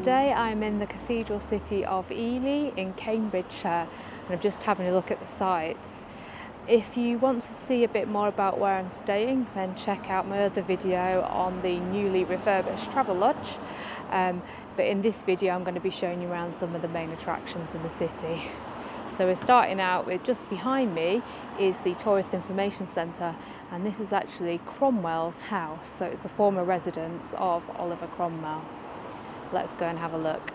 Today I'm in the cathedral city of Ely in Cambridgeshire, and I'm just having a look at the sights. If you want to see a bit more about where I'm staying, then check out my other video on the newly refurbished travel lodge. But in this video I'm going to be showing you around some of the main attractions in the city. So we're starting out with, just behind me is the Tourist Information Centre, and this is actually Cromwell's house, so it's the former residence of Oliver Cromwell. Let's go and have a look.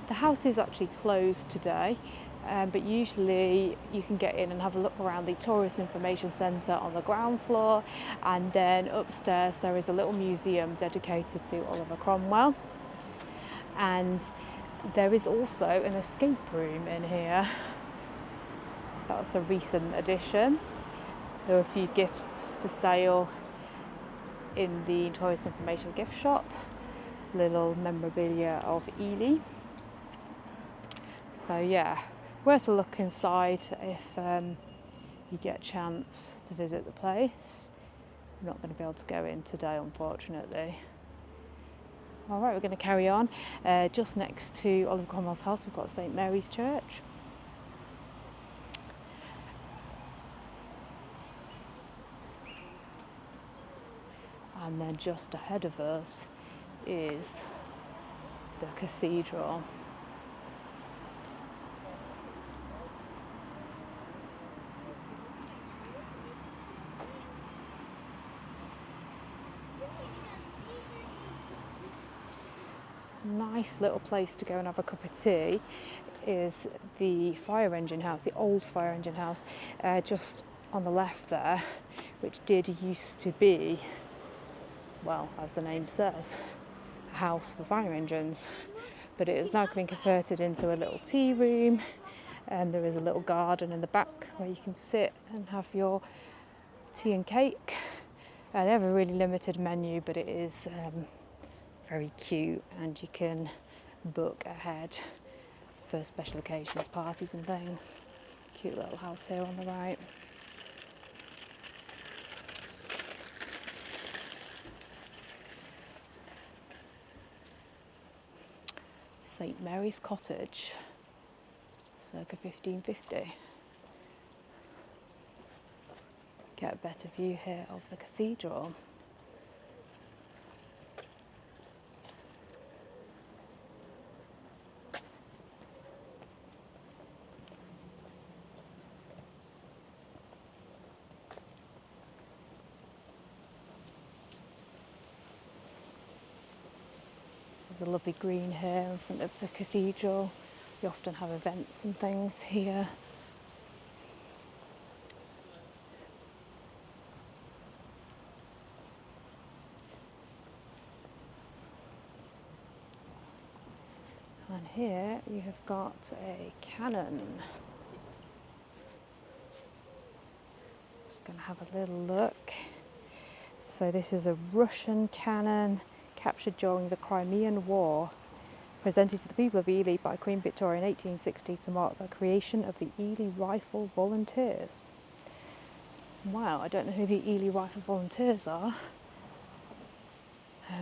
The house is actually closed today, but usually you can get in and have a look around the Tourist Information Centre on the ground floor, and then upstairs there is a little museum dedicated to Oliver Cromwell, and there is also an escape room in here. That's a recent addition. There are a few gifts for sale in the Tourist Information gift shop. Little memorabilia of Ely. So yeah, worth a look inside if you get a chance to visit the place. I'm not going to be able to go in today, unfortunately. Alright, we're going to carry on. Just next to Oliver Cromwell's house we've got St Mary's Church. And then just ahead of us is the cathedral. Nice little place to go and have a cup of tea is the fire engine house, the old fire engine house, just on the left there, which did used to be, well, as the name says, a house for fire engines, but it has now been converted into a little tea room, and there is a little garden in the back where you can sit and have your tea and cake. They have a really limited menu, but it is very cute, and you can book ahead for special occasions, parties and things. Cute little house here on the right. St Mary's Cottage, circa 1550. Get a better view here of the cathedral. There's a lovely green here in front of the cathedral. We often have events and things here. And here you have got a cannon. Just going to have a little look. So this is a Russian cannon captured during the Crimean War, presented to the people of Ely by Queen Victoria in 1860 to mark the creation of the Ely Rifle Volunteers. Wow, I don't know who the Ely Rifle Volunteers are,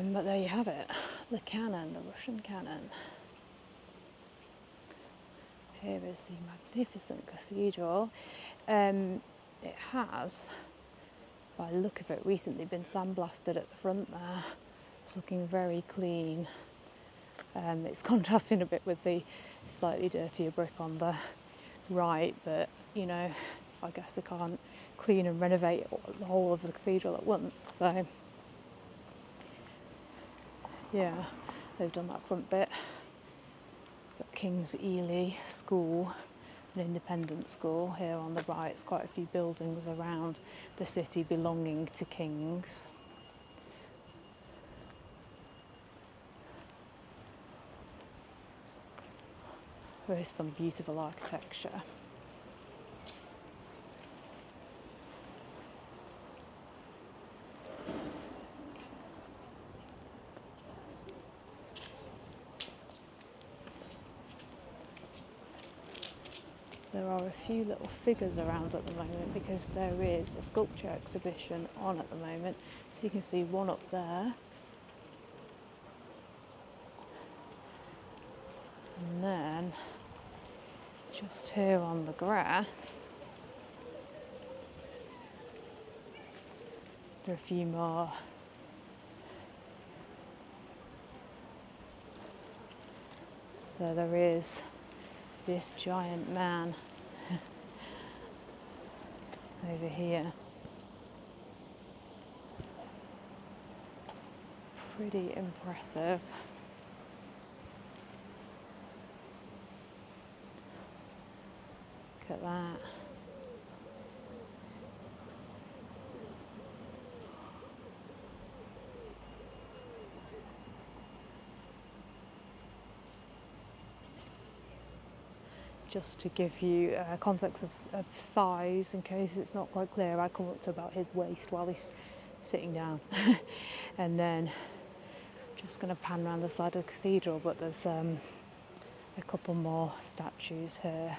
but there you have it, the cannon, the Russian cannon. Here is the magnificent cathedral. It has, by the look of it, recently been sandblasted at the front there. It's looking very clean. It's contrasting a bit with the slightly dirtier brick on the right, but you know, I guess they can't clean and renovate the whole of the cathedral at once, so yeah, they've done that front bit. Got King's Ely School, an independent school here on the right. It's quite a few buildings around the city belonging to kings. There is some beautiful architecture. There are a few little figures around at the moment because there is a sculpture exhibition on at the moment. So you can see one up there And then just here on the grass, there are a few more. So there is this giant man over here. Pretty impressive. Look at that. Just to give you context of size, in case it's not quite clear, I come up to about his waist while he's sitting down. And then just going to pan around the side of the cathedral, but there's a couple more statues here,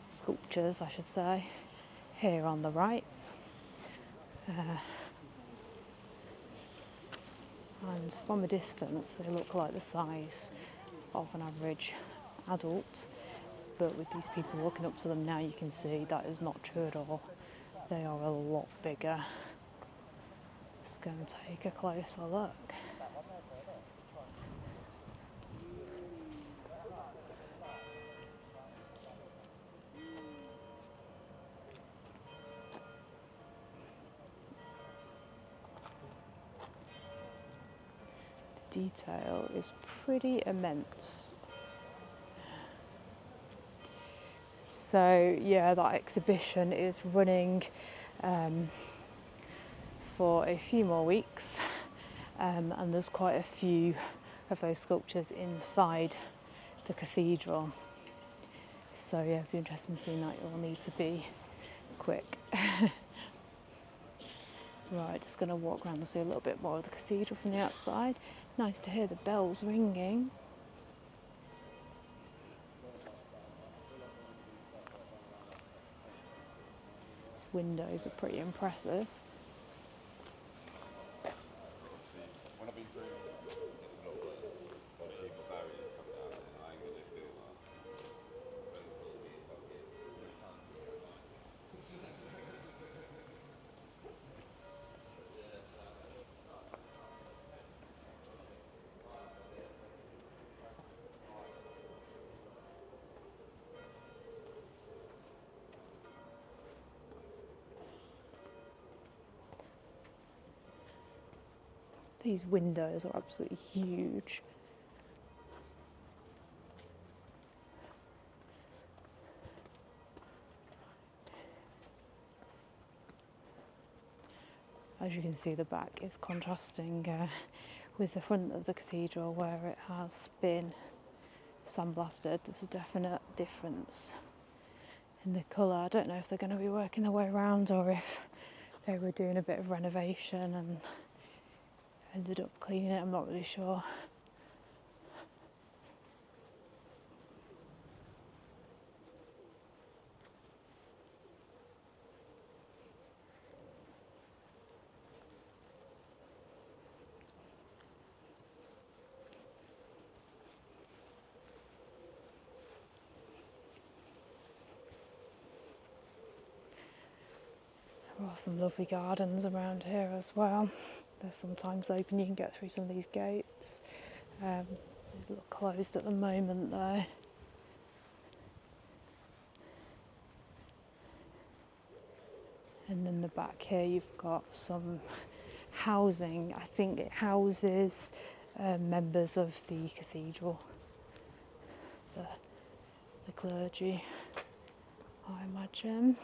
sculptures I should say, here on the right. And from a distance they look like the size of an average adult, but with these people walking up to them now, you can see that is not true at all. They are a lot bigger. Let's go and take a closer look. The detail is pretty immense. So yeah, that exhibition is running for a few more weeks, and there's quite a few of those sculptures inside the cathedral. So yeah, if you're interested in seeing that, you'll need to be quick. Right, just going to walk around and see a little bit more of the cathedral from the outside. Nice to hear the bells ringing. These windows are pretty impressive. These windows are absolutely huge. As you can see, the back is contrasting with the front of the cathedral, where it has been sandblasted. There's a definite difference in the colour. I don't know if they're going to be working their way around, or if they were doing a bit of renovation and ended up cleaning it. I'm not really sure. There are some lovely gardens around here as well. They're sometimes open, you can get through some of these gates. They look closed at the moment though. And then the back here you've got some housing. I think it houses members of the cathedral, the clergy, I imagine.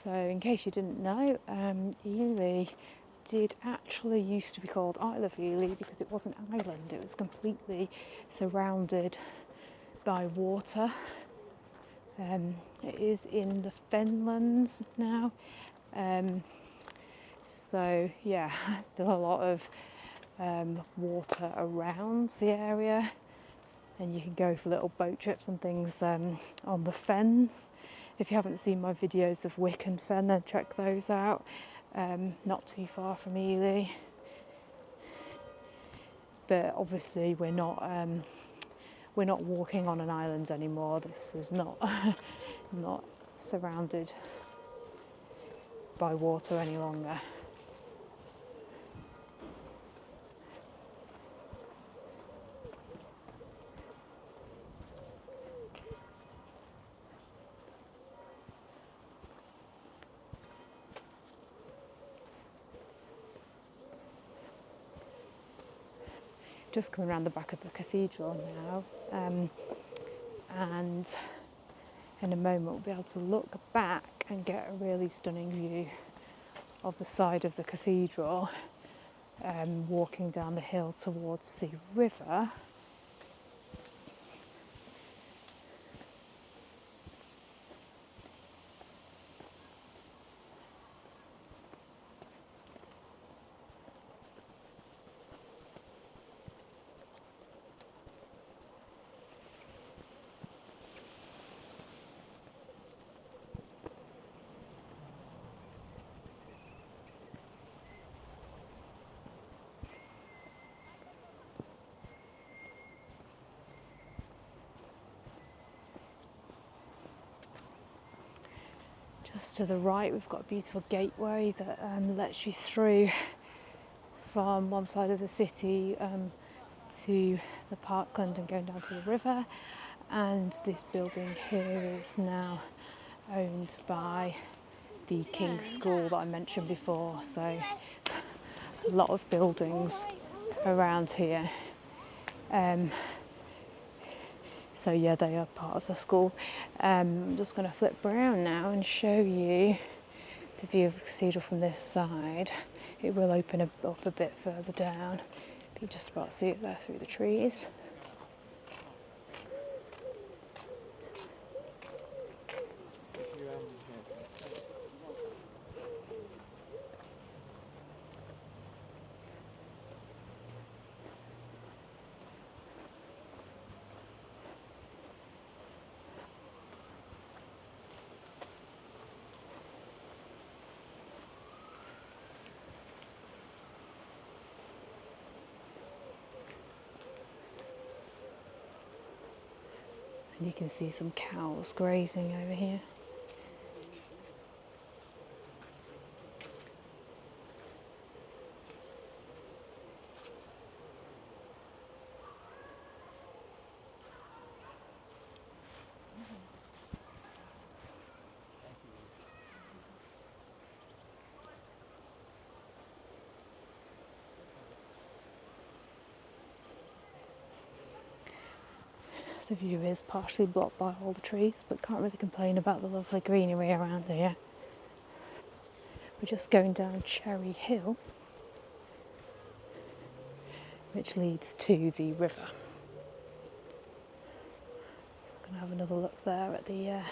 So in case you didn't know, Ely did actually used to be called Isle of Ely because it wasn't an island, it was completely surrounded by water. It is in the Fenlands now. So yeah, still a lot of water around the area, and you can go for little boat trips and things on the Fens. If you haven't seen my videos of Wick and Fen, then check those out. Not too far from Ely, but obviously we're not walking on an island anymore. This is not not surrounded by water any longer. Just coming around the back of the cathedral now, and in a moment we'll be able to look back and get a really stunning view of the side of the cathedral, walking down the hill towards the river. Just to the right we've got a beautiful gateway that lets you through from one side of the city to the parkland and going down to the river. And this building here is now owned by the King's School that I mentioned before, so a lot of buildings around here. So yeah, they are part of the school. I'm just going to flip around now and show you the view of the cathedral from this side. It will open up a bit further down. You can just about see it there through the trees. And you can see some cows grazing over here. The view is partially blocked by all the trees, but can't really complain about the lovely greenery around here. We're just going down Cherry Hill, which leads to the river. I'm going to have another look there at the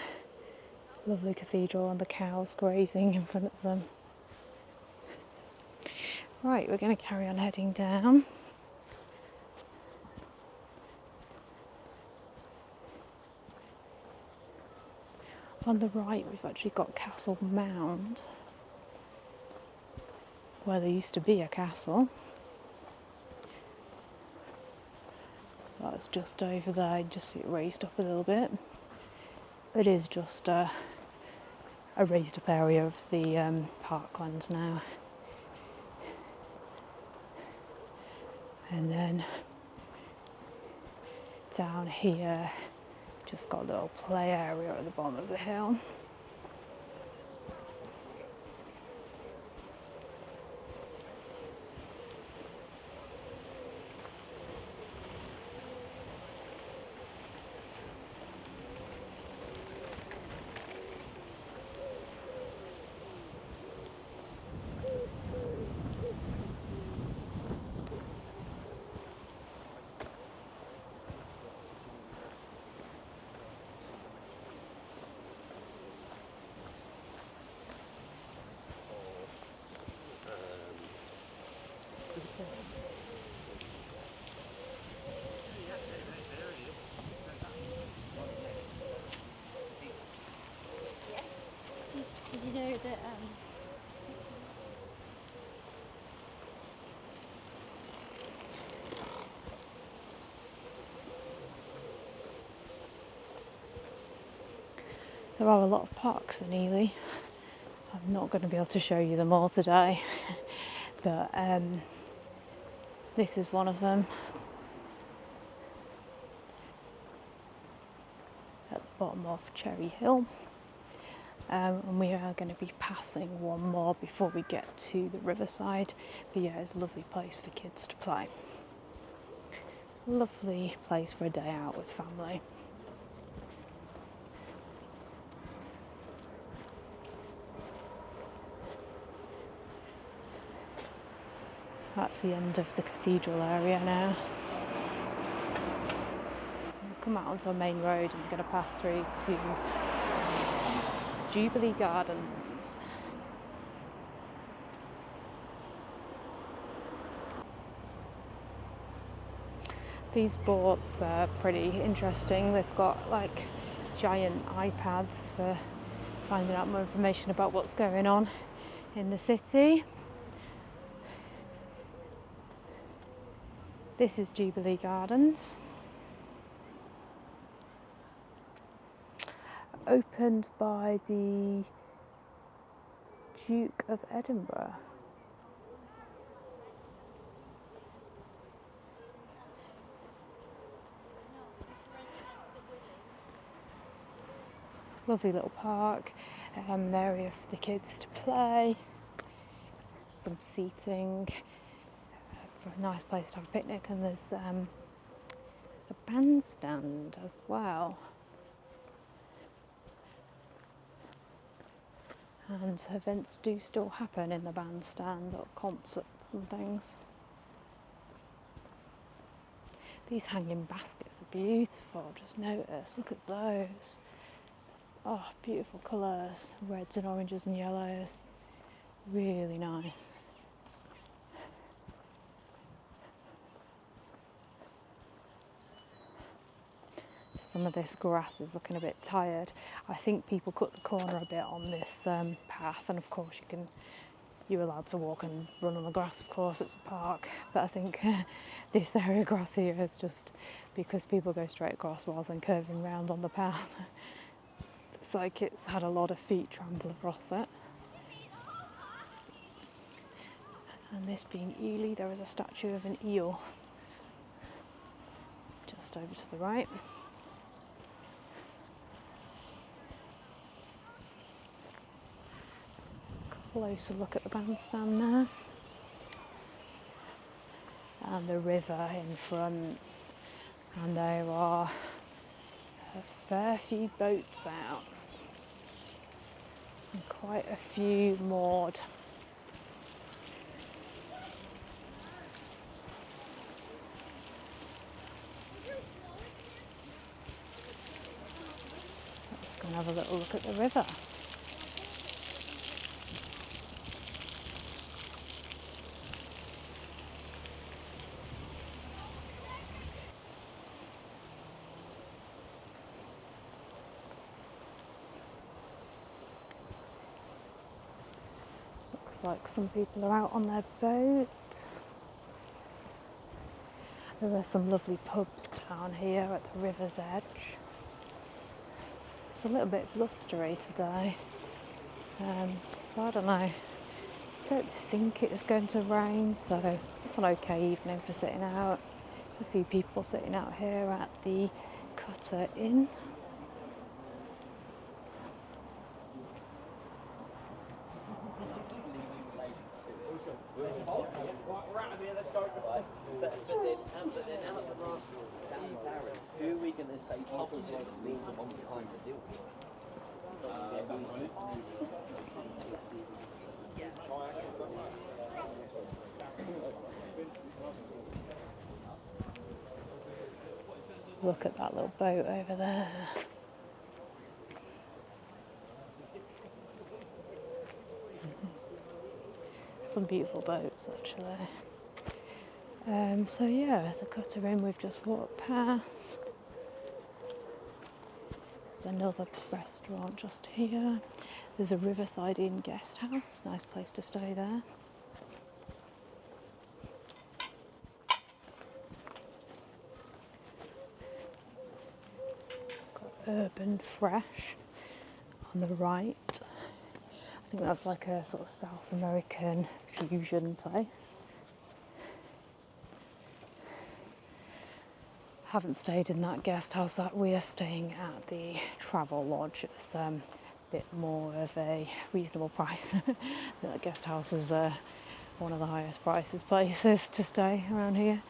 lovely cathedral and the cows grazing in front of them. Right, we're going to carry on heading down. On the right we've actually got Castle Mound, where there used to be a castle. So that's just over there, you just see it raised up a little bit. It is just a raised up area of the parkland now. And then down here, just got a little play area at the bottom of the hill. There are a lot of parks in Ely. I'm not going to be able to show you them all today, but this is one of them at the bottom of Cherry Hill. And we are going to be passing one more before we get to the riverside. But yeah, it's a lovely place for kids to play. Lovely place for a day out with family. That's the end of the cathedral area now. We'll come out onto a main road and we're going to pass through to Jubilee Gardens. These boards are pretty interesting. They've got like giant iPads for finding out more information about what's going on in the city. This is Jubilee Gardens. Opened by the Duke of Edinburgh. Lovely little park, an area for the kids to play, some seating, for a nice place to have a picnic, and there's a bandstand as well. And events do still happen in the bandstand, or concerts and things. These hanging baskets are beautiful, just notice, look at those. Oh, beautiful colours, reds and oranges and yellows, really nice. Some of this grass is looking a bit tired. I think people cut the corner a bit on this path, and of course you're allowed to walk and run on the grass, of course, it's a park, but I think this area of grass here is just because people go straight across rather than curving round on the path. It's like it's had a lot of feet trample across it. And this being Ely, there is a statue of an eel just over to the right. Closer look at the bandstand there. And the river in front. And there are a fair few boats out. And quite a few moored. Let's go and have a little look at the river. Looks like some people are out on their boat. There are some lovely pubs down here at the river's edge. It's a little bit blustery today, so I don't know. I don't think it's going to rain, so it's an okay evening for sitting out. A few people sitting out here at the Cutter Inn. Who are we going to say opposite and leave them on behind to deal with? Look at that little boat over there. Some beautiful boats actually. So yeah, the Cutter Inn we've just walked past. There's another restaurant just here. There's a Riverside Inn guest house, nice place to stay there. Got Urban Fresh on the right. I think that's like a sort of South American fusion place. Haven't stayed in that guest house. That we are staying at the Travel Lodge. It's a bit more of a reasonable price. That guest house is one of the highest prices places to stay around here.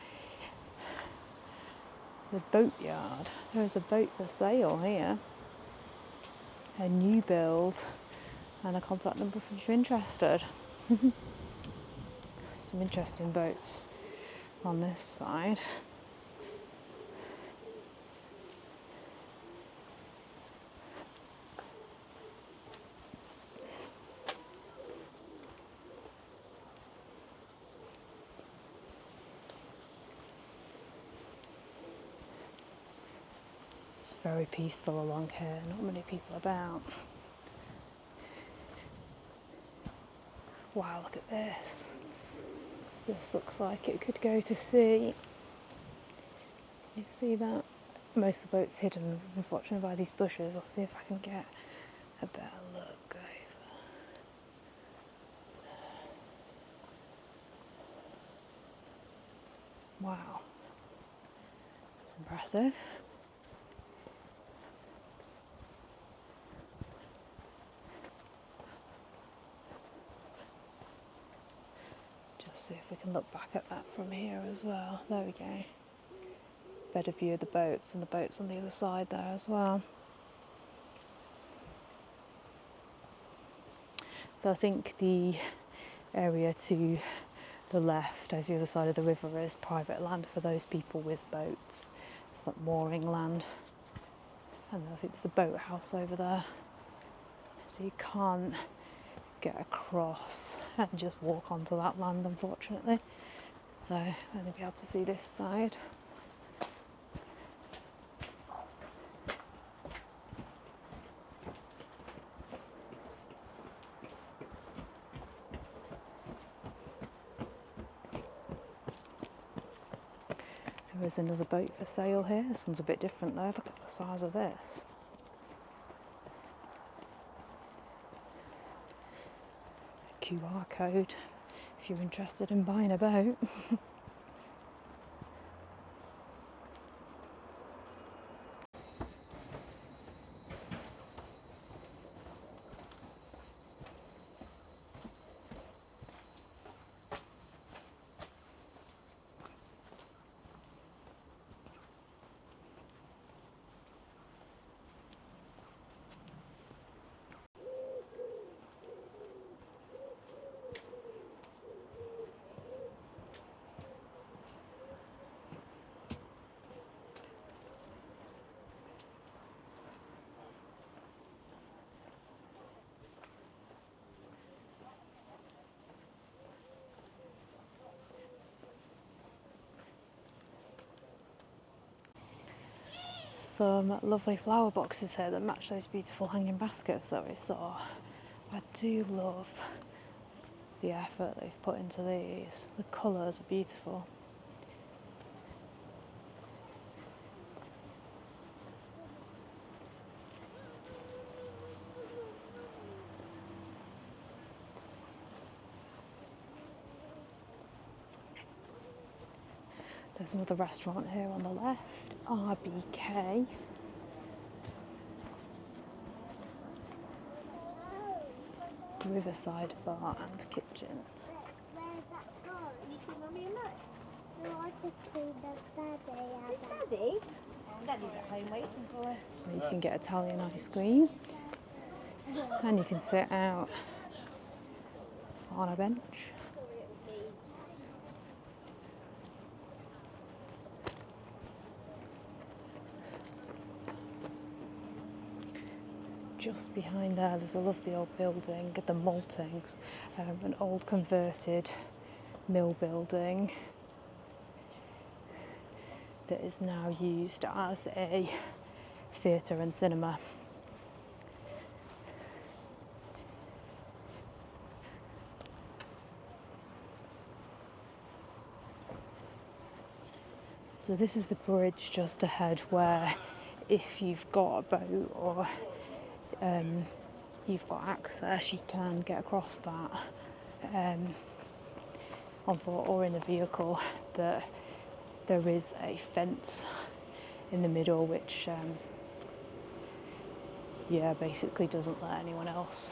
The boatyard. There is a boat for sale here. A new build and a contact number if you're interested. Some interesting boats on this side. It's very peaceful along here, not many people about. Wow, look at this. This looks like it could go to sea. You see that? Most of the boat's hidden, unfortunately, by these bushes. I'll see if I can get a better look over. Wow, that's impressive. Just see if we can look back at that from here as well. There we go. Better view of the boats, and the boats on the other side there as well. So I think the area to the left, as the other side of the river, is private land for those people with boats. It's like mooring land. And I think there's a boathouse over there. So you can't get across and just walk onto that land, unfortunately. So only be able to see this side. There is another boat for sale here. This one's a bit different though. Look at the size of this. A QR code if you're interested in buying a boat. Some lovely flower boxes here that match those beautiful hanging baskets that we saw. I do love the effort they've put into these. The colours are beautiful. There's another restaurant here on the left, RBK. Riverside Bar and Kitchen. Where's that gone? You see Mummy and Max? No, I just see there's Daddy. Is Daddy? Oh, Daddy's at home waiting for us. You can get Italian ice cream and you can sit out on a bench. Just behind there's a lovely old building, the Maltings, an old converted mill building that is now used as a theatre and cinema. So this is the bridge just ahead where if you've got a boat or you've got access, you can get across that on foot or in a vehicle, that there is a fence in the middle which basically doesn't let anyone else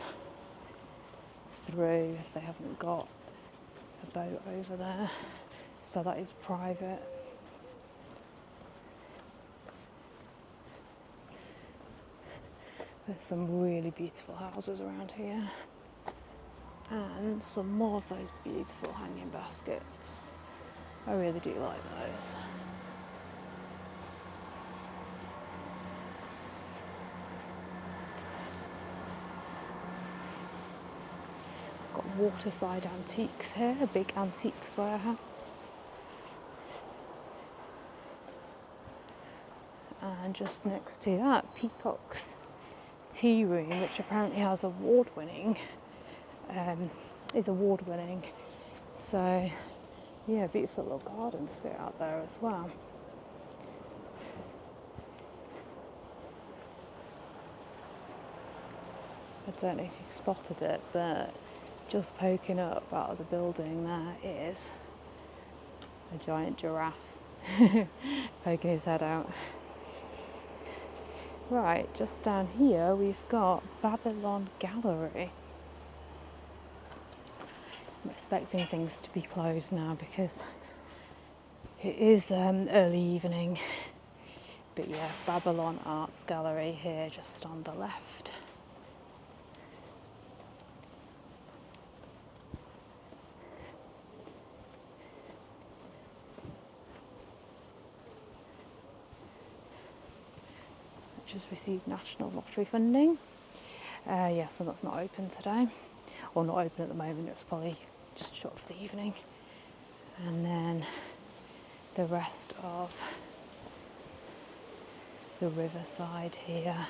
through if they haven't got a boat over there, so that is private. There's some really beautiful houses around here, and some more of those beautiful hanging baskets. I really do like those. Got Waterside Antiques here, a big antiques warehouse. And just next to that, Peacock's Tea Room, which apparently has is award-winning. So, yeah, beautiful little garden to sit out there as well. I don't know if you've spotted it, but just poking up out of the building there is a giant giraffe poking his head out. Right, just down here we've got Babylon Gallery. I'm expecting things to be closed now because it is early evening. But yeah, Babylon Arts Gallery here just on the left. Just received National Lottery funding. So that's not open today, or not open at the moment. It's probably just shut for the evening. And then the rest of the riverside here.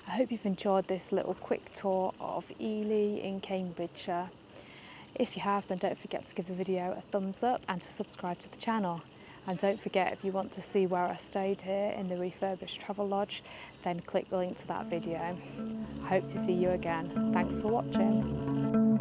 I hope you've enjoyed this little quick tour of Ely in Cambridgeshire. If you have, then don't forget to give the video a thumbs up and to subscribe to the channel. And don't forget, if you want to see where I stayed here in the refurbished travel lodge, then click the link to that video. I hope to see you again. Thanks for watching.